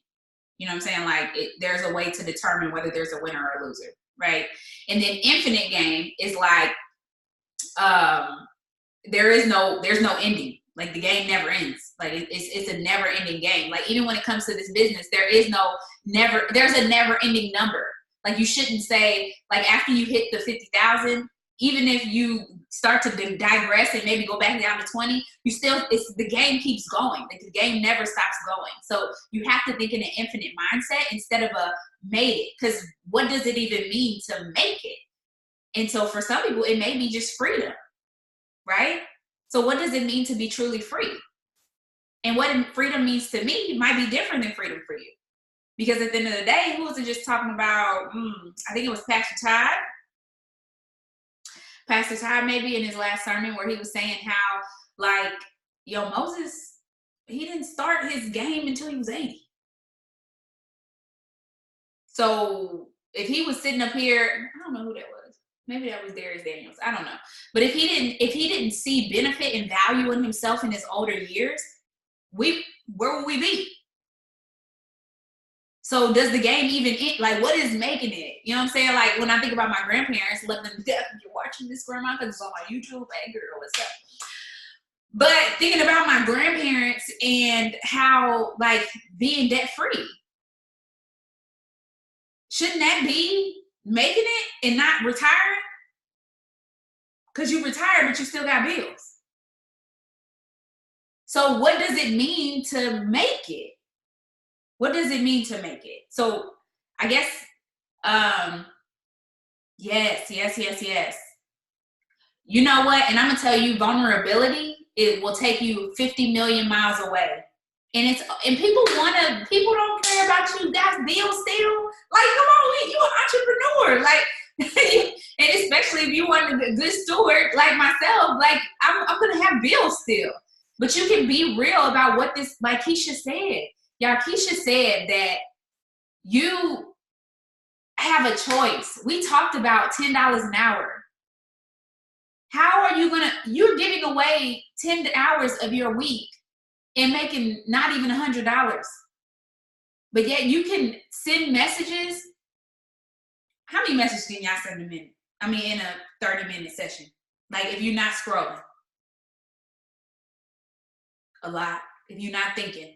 You know what I'm saying? Like, there's a way to determine whether there's a winner or a loser, right? And then infinite game is like, there's no ending. Like, the game never ends. Like, it's a never ending game. Like, even when it comes to this business, there's a never ending number. Like, you shouldn't say, like, after you hit the 50,000, even if you start to digress and maybe go back down to 20, the game keeps going. Like, the game never stops going. So you have to think in an infinite mindset instead of a made it. Because what does it even mean to make it? And so for some people, it may be just freedom, right? So what does it mean to be truly free? And what freedom means to me might be different than freedom for you. Because at the end of the day, who was it just talking about? I think it was Pastor Todd. Pastor Todd maybe in his last sermon where he was saying how, like, yo, Moses, he didn't start his game until he was 80. So if he was sitting up here, I don't know who that was. Maybe that was Darius Daniels. I don't know. But if he didn't see benefit and value in himself in his older years, where would we be? So does the game even end? Like, what is making it? You know what I'm saying? Like, when I think about my grandparents, love them to death. You're watching this, grandma, because it's on my YouTube. Hey, girl, what's up? But thinking about my grandparents and how, like, being debt free, shouldn't that be making it and not retiring? Because you retired, but you still got bills. So what does it mean to make it? What does it mean to make it? So I guess, yes. You know what? And I'm gonna tell you, vulnerability, it will take you 50 million miles away. And people don't care about you guys' bills still. Like, come on, you an entrepreneur. Like, and especially if you want a good steward like myself, like I'm gonna have bills still. But you can be real about what this, like Keisha said. Y'all, Keisha said that you have a choice. We talked about $10 an hour. How are you you're giving away 10 hours of your week and making not even $100. But yet you can send messages. How many messages can y'all send a minute? I mean, in a 30-minute session. Like, if you're not scrolling. A lot. If you're not thinking.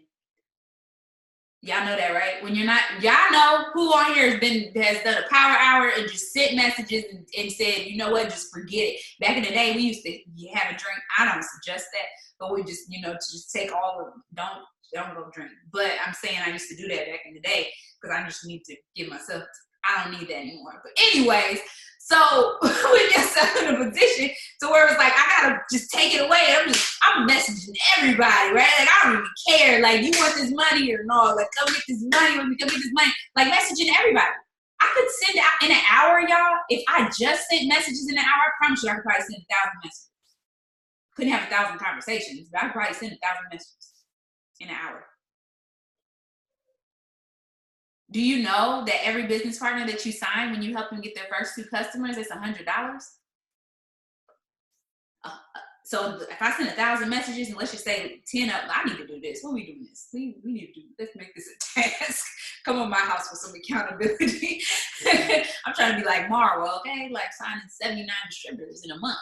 Y'all know that, right? When you're not, y'all know who on here has done a power hour and just sent messages and said, you know what, just forget it. Back in the day, we used to have a drink. I don't suggest that, but we just, just take all of them. Don't go drink. But I'm saying I used to do that back in the day because I just need to give myself, I don't need that anymore. But anyways, so we get stuck in a position to where it's like, I gotta just take it away. I'm messaging everybody, right? Like, I don't even care. Like, you want this money or no? Like, come get this money with me, come get this money. Like, messaging everybody. I could send out in an hour, y'all. If I just sent messages in an hour, I promise you I could probably send 1,000 messages. Couldn't have 1,000 conversations, but I could probably send 1,000 messages in an hour. Do you know that every business partner that you sign, when you help them get their first 2 customers, it's $100? So if I send 1,000 messages and let's just say 10 up, I need to do this. When we doing this? We need to do. Let's make this a task. Come on my house for some accountability. I'm trying to be like Marwa, okay? Like signing 79 distributors in a month.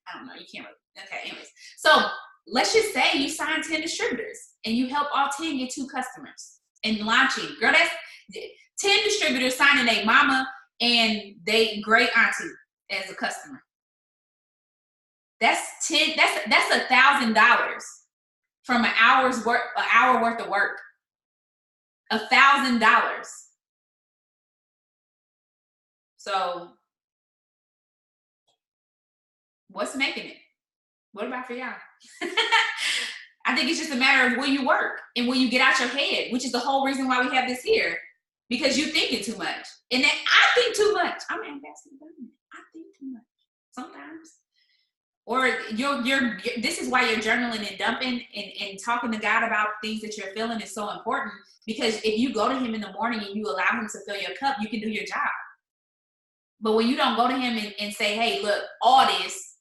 I don't know. You can't really. Okay. Anyways, so let's just say you sign 10 distributors and you help all 10 get 2 customers and launching. Girl, that's 10 distributors signing a mama and they great auntie as a customer. That's $1,000 from an hour worth of work. $1,000. So what's making it? What about for y'all? I think it's just a matter of where you work and when you get out your head, which is the whole reason why we have this here, because you're thinking too much. And then I think too much. I'm an ambassador. I think too much sometimes. Or this is why you're journaling and dumping and talking to God about things that you're feeling is so important, because if you go to him in the morning and you allow him to fill your cup, you can do your job. But when you don't go to him and say, hey, look, all this,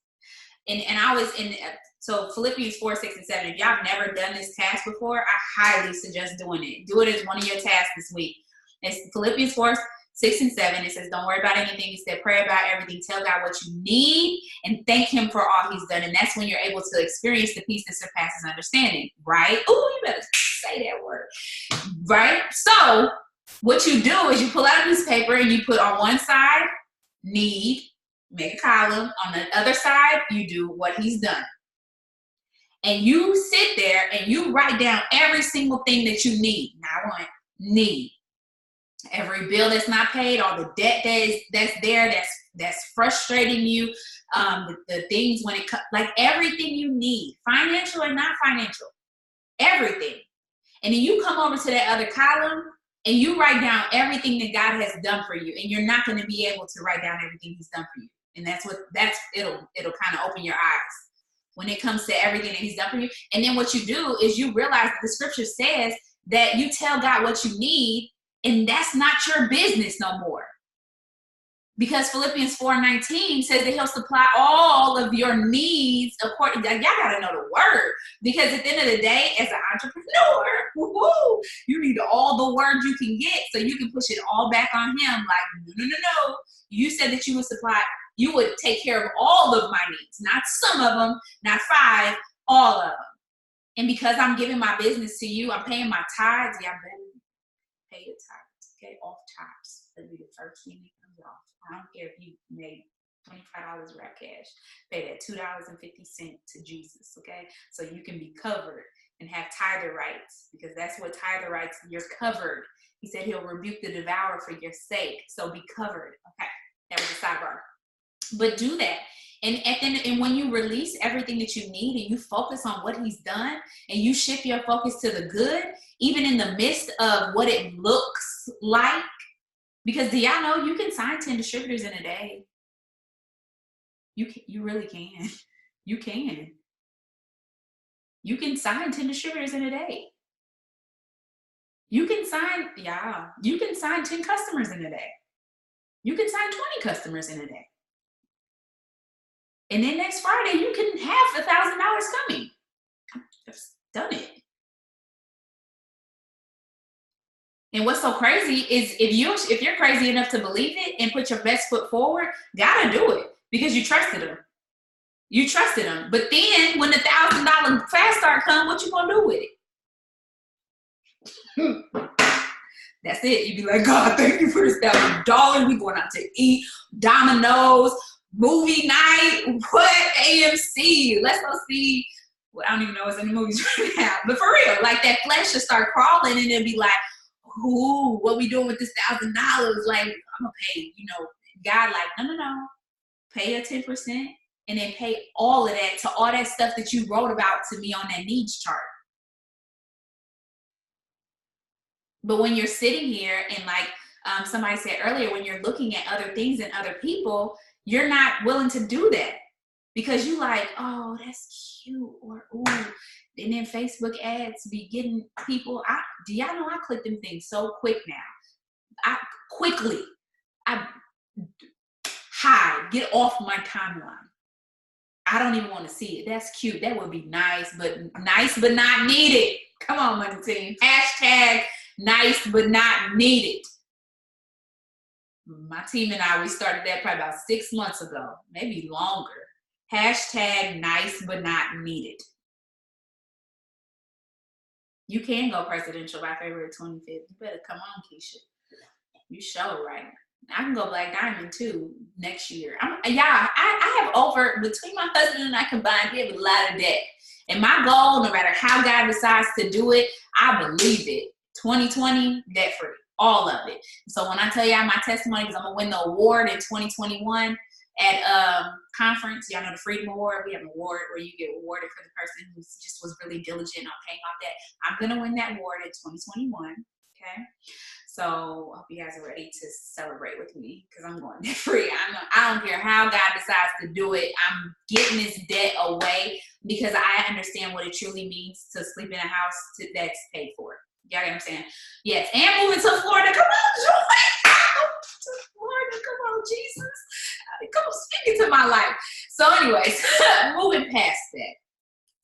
and I was in, so Philippians 4, 6, and 7, if y'all have never done this task before, I highly suggest doing it. Do it as one of your tasks this week. It's Philippians 4, 6, and 7. It says, don't worry about anything. It said, pray about everything. Tell God what you need and thank him for all he's done. And that's when you're able to experience the peace that surpasses understanding, right? Oh, you better say that word, right? So what you do is you pull out a piece of paper and you put on one side, need, make a column. On the other side, you do what he's done. And you sit there and you write down every single thing that you need. Not one, need. Every bill that's not paid, all the debt that's there, that's frustrating you, the things when it comes, like everything you need, financial and not financial, everything. And then you come over to that other column and you write down everything that God has done for you. And you're not going to be able to write down everything he's done for you. And it'll kind of open your eyes when it comes to everything that he's done for you. And then what you do is you realize that the scripture says that you tell God what you need, and that's not your business no more. Because Philippians 4:19 says that he'll supply all of your needs according to, y'all gotta know the word. Because at the end of the day, as an entrepreneur, you need all the word you can get so you can push it all back on him. Like, no. You said that you would take care of all of my needs, not some of them, not 5, all of them. And because I'm giving my business to you, I'm paying my tithes. Y'all better pay your tithes, okay? Off tithes. That'll be the first thing that comes off. I don't care if you made $25 wrap cash. Pay that $2.50 to Jesus, okay? So you can be covered and have tither rights, because that's what tither rights, you're covered. He said he'll rebuke the devourer for your sake. So be covered, okay? That was a sidebar. But do that. And when you release everything that you need and you focus on what he's done and you shift your focus to the good, even in the midst of what it looks like, because do y'all know you can sign 10 distributors in a day? You really can. You can. You can sign 10 distributors in a day. You can sign 10 customers in a day. You can sign 20 customers in a day. And then next Friday, you can have $1,000 coming. I've done it. And what's so crazy is if you're crazy enough to believe it and put your best foot forward, gotta do it because you trusted him. You trusted him. But then when the $1,000 fast start come, what you gonna do with it? That's it. You be like, God, thank you for this $1,000. We going out to eat, Domino's, movie night, what, AMC. Let's go see. Well, I don't even know what's in the movies right now. But for real, like that flesh should start crawling and it'll be like, ooh, what we doing with this $1,000? Like, I'm gonna pay, God, like, no. Pay your 10% and then pay all of that to all that stuff that you wrote about to me on that needs chart. But when you're sitting here and like somebody said earlier, when you're looking at other things and other people, you're not willing to do that because you like, oh, that's cute, or ooh. And then Facebook ads be getting people. Do y'all know I click them things so quick now? I hide, get off my timeline. I don't even want to see it. That's cute. That would be nice but not needed. Come on, money team. Hashtag nice but not needed. My team and I, we started that probably about 6 months ago, maybe longer. Hashtag nice but not needed. You can go presidential by February 25th. You better come on, Keisha. You show right. I can go Black Diamond too next year. I have over, between my husband and I combined, we have a lot of debt. And my goal, no matter how God decides to do it, I believe it. 2020, debt free, all of it. So when I tell y'all my testimony, because I'm gonna win the award in 2021 at conference, y'all know the Freedom Award. We have an award where you get awarded for the person who just was really diligent on paying off debt. I'm gonna win that award in 2021. Okay. So I hope you guys are ready to celebrate with me because I'm going debt free. I don't care how God decides to do it. I'm getting this debt away because I understand what it truly means to sleep in a house that's paid for. Y'all get what I'm saying? Yes. And moving to Florida. Come on, Joy. To Florida. Come on, Jesus. Come on, speak into my life. So anyways, moving past that.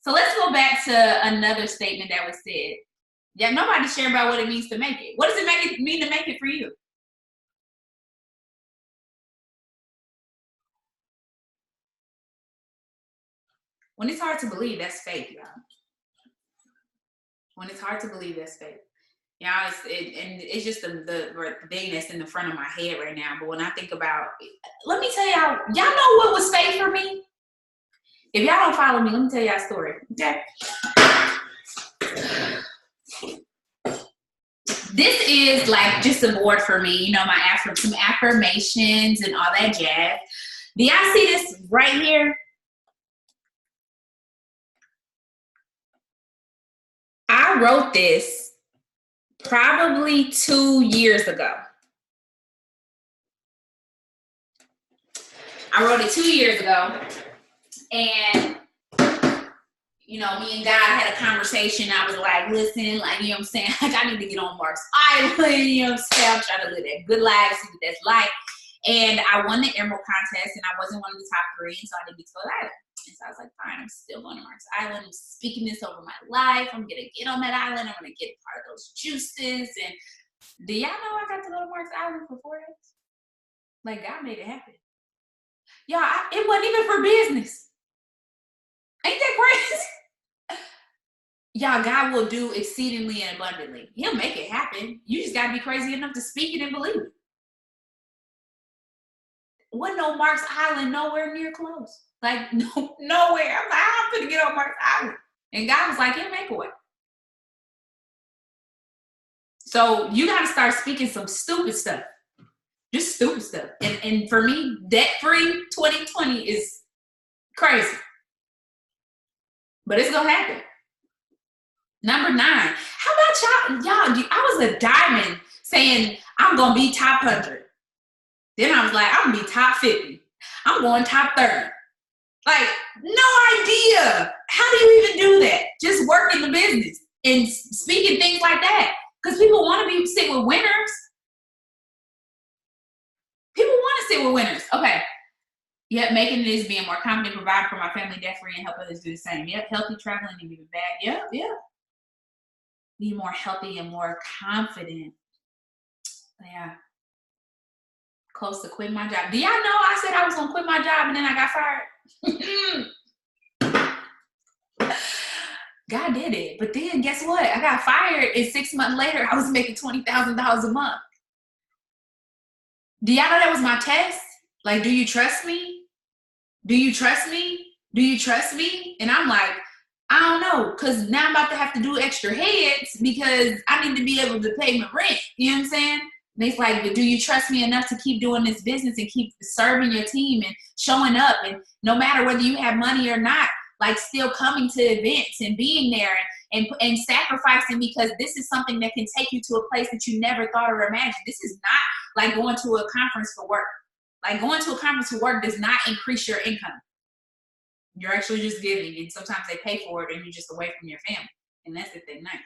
So let's go back to another statement that was said. Yeah, nobody's sharing about what it means to make it. What does it mean to make it for you? When it's hard to believe, that's faith, y'all. When it's hard to believe, that's faith. Y'all, it's just the thing that's in the front of my head right now. But when I think about, let me tell y'all know what was faith for me? If y'all don't follow me, let me tell y'all a story, okay? This is like just a board for me, some affirmations and all that jazz. Do y'all see this right here? I wrote this probably 2 years ago. I wrote it 2 years ago, and you know, me and God had a conversation. I was like, listen, like, you know what I'm saying? Like, I need to get on Mark's Island, you know what I'm saying? I'm trying to live that good life, see what that's like. And I won the Emerald contest, and I wasn't one of the top 3, and so I didn't get to go to the island. And so I was like, fine, I'm still going to Mark's Island. I'm speaking this over my life. I'm going to get on that island. I'm going to get part of those juices. And do y'all know I got to go to Mark's Island for 4 days? Like, God made it happen. Y'all, it wasn't even for business. Ain't that crazy? Y'all, God will do exceedingly and abundantly. He'll make it happen. You just got to be crazy enough to speak it and believe it. Wasn't no Mark's Island nowhere near close. Like, no, nowhere. I'm like, I'm going to get on Mark's Island. And God was like, he'll make a way. So you got to start speaking some stupid stuff. Just stupid stuff. And for me, debt-free 2020 is crazy. But it's going to happen. Number 9, how about y'all? I was a diamond saying I'm going to be top 100. Then I was like, I'm going to be top 50. I'm going top 30. Like, no idea. How do you even do that? Just work in the business and speaking things like that. Because people want to sit with winners. People want to sit with winners. Okay. Yep, making it is being more confident, providing for my family, debt-free, and help others do the same. Yep, healthy, traveling, and giving back. Yep. Be more healthy and more confident. Yeah. Close to quitting my job. Do y'all know I said I was going to quit my job and then I got fired? God did it. But then guess what? I got fired, and 6 months later, I was making $20,000 a month. Do y'all know that was my test? Like, do you trust me? Do you trust me? Do you trust me? And I'm like, I don't know, because now I'm about to have to do extra heads because I need to be able to pay my rent. You know what I'm saying? And it's like, but do you trust me enough to keep doing this business and keep serving your team and showing up? And no matter whether you have money or not, like still coming to events and being there and sacrificing, because this is something that can take you to a place that you never thought or imagined. This is not like going to a conference for work. Like going to a conference for work does not increase your income. You're actually just giving, and sometimes they pay for it and you're just away from your family. And that's the thing, nice.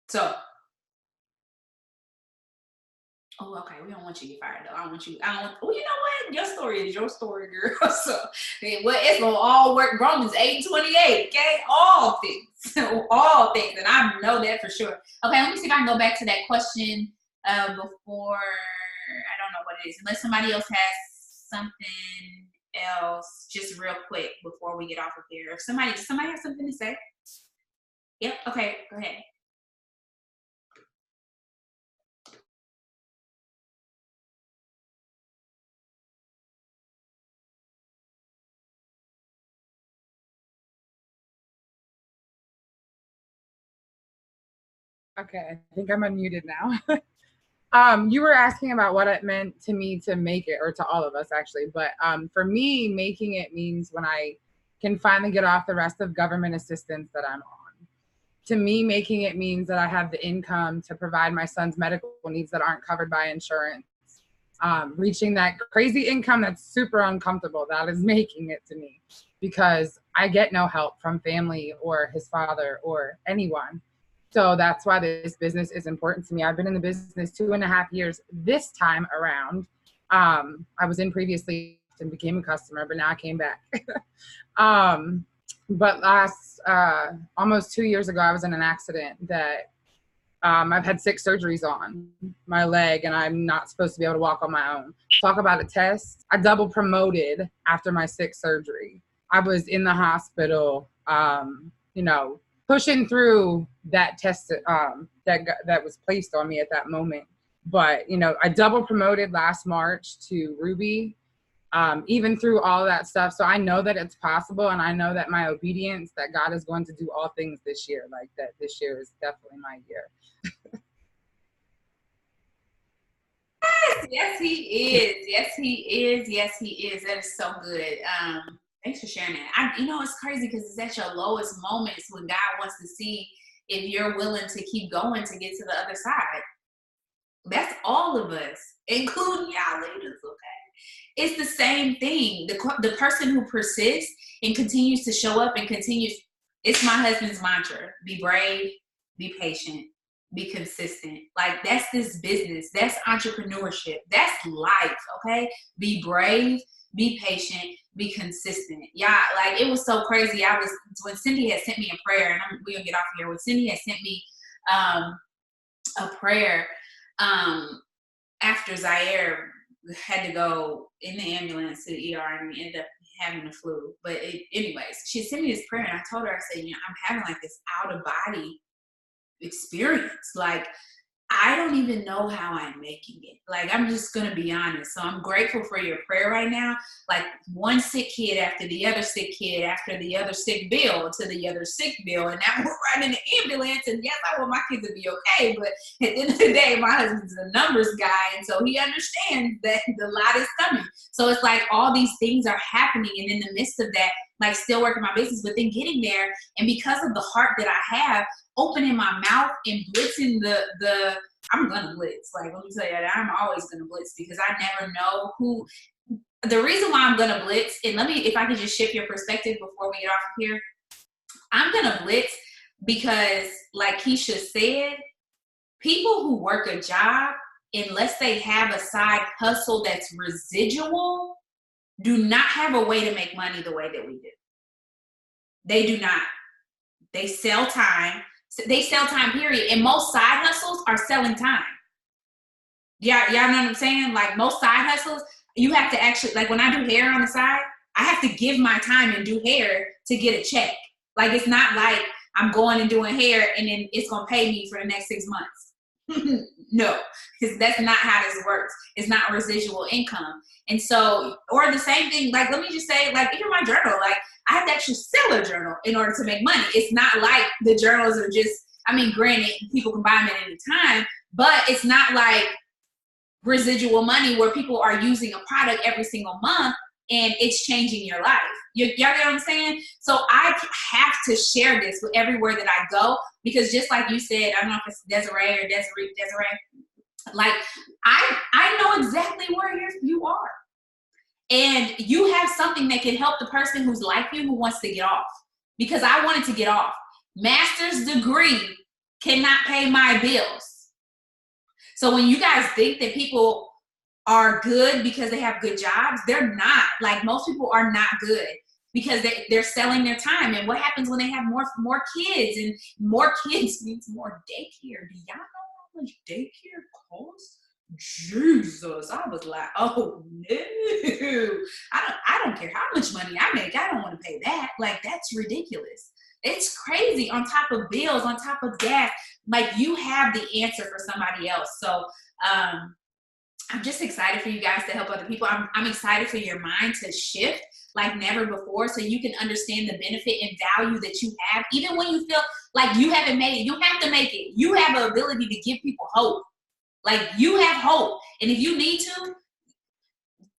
So, oh, okay, we don't want you to get fired though. Well, you know what? Your story is your story, girl. So, well, it's going to all work. Romans 8:28, okay? All things. All things. And I know that for sure. Okay, let me see if I can go back to that question before, I don't know what it is. Unless somebody else has something else, just real quick before we get off of here. Does somebody have something to say? Yep. Okay. Go ahead. Okay, I think I'm unmuted now. You were asking about what it meant to me to make it, or to all of us actually. But for me, making it means when I can finally get off the rest of government assistance that I'm on. To me, making it means that I have the income to provide my son's medical needs that aren't covered by insurance. Reaching that crazy income that's super uncomfortable, that is making it to me, because I get no help from family or his father or anyone. So that's why this business is important to me. I've been in the business 2.5 years this time around. I was in previously and became a customer, but now I came back. But almost 2 years ago, I was in an accident that I've had 6 surgeries on my leg, and I'm not supposed to be able to walk on my own. Talk about a test. I double promoted after my 6th surgery. I was in the hospital, pushing through that test that was placed on me at that moment. But, I double promoted last March to Ruby, even through all that stuff. So I know that it's possible, and I know that my obedience, that God is going to do all things this year. Like that this year is definitely my year. Yes, he is. Yes, he is. Yes, he is. That is so good. Thanks for sharing that. It's crazy because it's at your lowest moments when God wants to see if you're willing to keep going to get to the other side. That's all of us, including y'all ladies, okay? It's the same thing. The person who persists and continues to show up and continues, it's my husband's mantra. Be brave, be patient, be consistent. Like, that's this business. That's entrepreneurship. That's life, okay? Be brave, be patient, be consistent. Yeah, like, it was so crazy. When Cindy had sent me a prayer, and we're gonna get off here. When Cindy had sent me a prayer, after Zaire had to go in the ambulance to the ER, and we ended up having the flu. But anyways, she sent me this prayer, and I told her, I said, I'm having like this out of body experience. Like, I don't even know how I'm making it. Like, I'm just going to be honest. So I'm grateful for your prayer right now. Like, one sick kid after the other sick kid after the other sick bill to the other sick bill. And now we're right in the ambulance. And yes, I want my kids to be okay. But at the end of the day, my husband's a numbers guy. And so he understands that the lot is coming. So it's like all these things are happening. And in the midst of that, like, still working my business, but then getting there. And because of the heart that I have, opening my mouth and blitzing the I'm gonna blitz. Like, let me tell you that I'm always gonna blitz, because I never know who. The reason why I'm gonna blitz, and if I could just shift your perspective before we get off of here, I'm gonna blitz because, like Keisha said, people who work a job, unless they have a side hustle that's residual, do not have a way to make money the way that we do. They do not. They sell time. They sell time, period. And most side hustles are selling time. Yeah, y'all know what I'm saying? Like, most side hustles, you have to actually, like, when I do hair on the side, I have to give my time and do hair to get a check. Like, it's not like I'm going and doing hair and then it's going to pay me for the next 6 months. No, because that's not how this works. It's not residual income. And so, or the same thing, like, let me just say, like, even my journal, like, I have to actually sell a journal in order to make money. It's not like the journals are just, I mean, granted, people can buy them at any time, but it's not like residual money where people are using a product every single month and it's changing your life. Y'all get what I'm saying? So I have to share this with everywhere that I go, because just like you said, I don't know if it's Desiree or Desiree, like, I know exactly where you are. And you have something that can help the person who's like you, who wants to get off. Because I wanted to get off. Master's degree cannot pay my bills. So when you guys think that people are good because they have good jobs, they're not. Like, most people are not good because they're selling their time. And what happens when they have more kids? And more kids means more daycare. Do y'all know how much daycare costs? Jesus, I was like, oh no, I don't care how much money I make, I don't want to pay that. Like, that's ridiculous. It's crazy. On top of bills, on top of gas, like, you have the answer for somebody else. So I'm just excited for you guys to help other people. I'm excited for your mind to shift like never before, so you can understand the benefit and value that you have. Even when you feel like you haven't made it, you have to make it. You have the ability to give people hope. Like, you have hope. And if you need to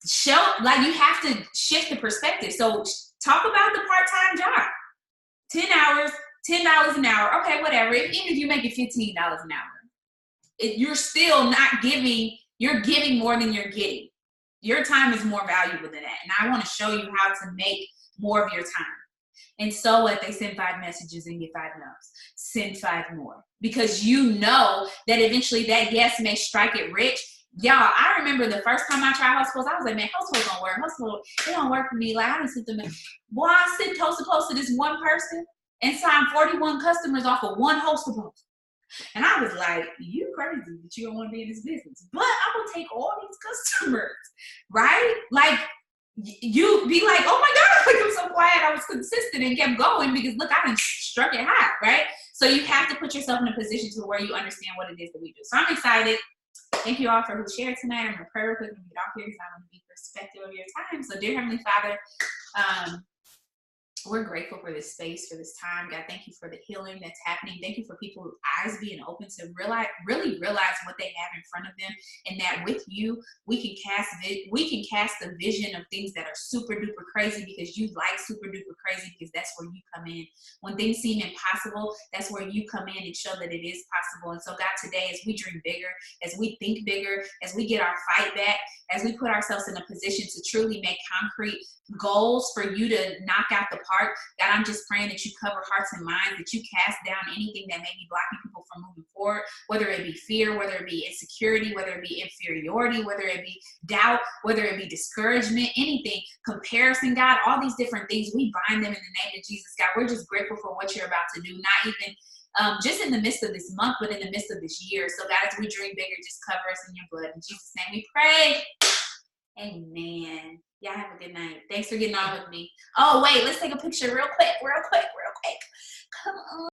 show, like, you have to shift the perspective. So talk about the part-time job. 10 hours, $10 an hour. Okay, whatever. Even if you make it $15 an hour, you're still not giving, you're giving more than you're getting. Your time is more valuable than that. And I want to show you how to make more of your time. And so what? They send 5 messages and get 5 no's. Send 5 more. Because you know that eventually that yes may strike it rich. Y'all, I remember the first time I tried house post, I was like, man, house post don't work. House post, they don't work for me. Like, I didn't send them. Boy, I sent post to this one person and signed 41 customers off of one host post. And I was like, you crazy that you don't want to be in this business. But I'm going to take all these customers, right? Like, you be like, oh my God, like, I'm so quiet. I was consistent and kept going because, look, I done struck it hot, right? So you have to put yourself in a position to where you understand what it is that we do. So I'm excited. Thank you all for who shared tonight. I'm going to pray real quick and get off here because I want to be respectful of your time. So, dear Heavenly Father, we're grateful for this space, for this time. God, thank you for the healing that's happening. Thank you for people's eyes being open to really realize what they have in front of them, and that with you, we can cast a vision of things that are super duper crazy, because you like super duper crazy, because that's where you come in. When things seem impossible, that's where you come in and show that it is possible. And so God, today, as we dream bigger, as we think bigger, as we get our fight back, as we put ourselves in a position to truly make concrete goals for you to knock out the park, God, I'm just praying that you cover hearts and minds, that you cast down anything that may be blocking people from moving forward, whether it be fear, whether it be insecurity, whether it be inferiority, whether it be doubt, whether it be discouragement, anything, comparison, God, all these different things, we bind them in the name of Jesus. God, we're just grateful for what you're about to do, not even just in the midst of this month, but in the midst of this year. So God, as we dream bigger, just cover us in your blood. In Jesus' name we pray. Amen. Y'all have a good night. Thanks for getting on with me. Oh, wait, let's take a picture real quick. Come on.